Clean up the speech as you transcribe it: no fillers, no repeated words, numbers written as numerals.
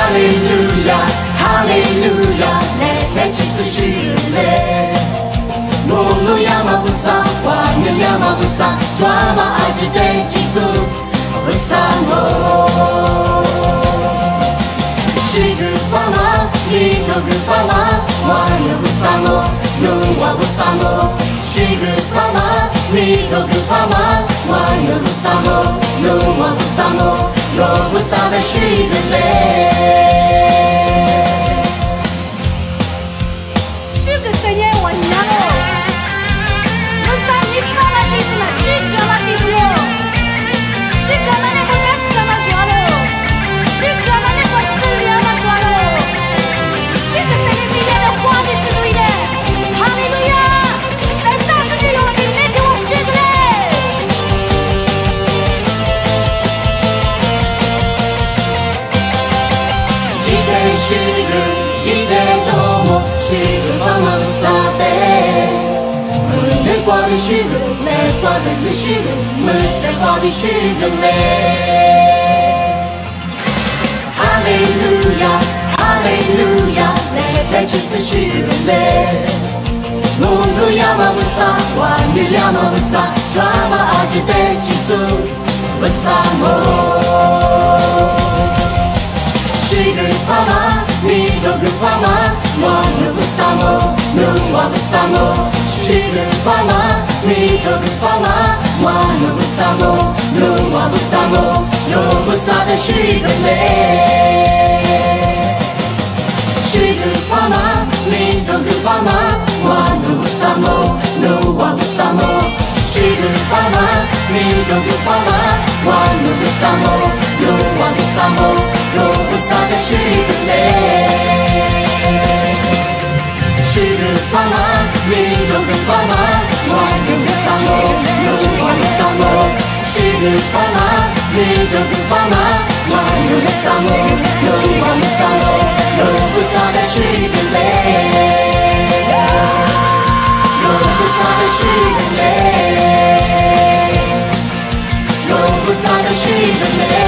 Hallelujah, hallelujah, 내 배치수 시그레 물로 야마부사 완전 야마부사 드라마 아지대 지수 부사모 시그파마 미도그파마 완전 부사모 누와 부사모 시그파마 미도그파마 완전 부사모 누와 부사모 로부사의 시그레 시그 내 과거스 시그 물새 과비 시그네 할렐루야 할렐루야 내 배치스 시그네 문구 야마부사 완일 야마부사 드라마 아지대 지수 부사모 시그파마 미도그파마 완일 부사모 누와 부사모 시그파마 미도그파마 완우 부사모 누와 부사모 요부사의 시그네 시그파마 미도그파마 완우 부사모 누와 부사모 시그파마 미도그파마 완우 부사모 누와 부사모 요부사의 시그네 시그파마 미도그파마 완전 부사모 누와 부사모 시그파마 미도그파마 완전 부사모 누와 부사모 로부사의 시그네 로부사의 시그네 로부사의 시그네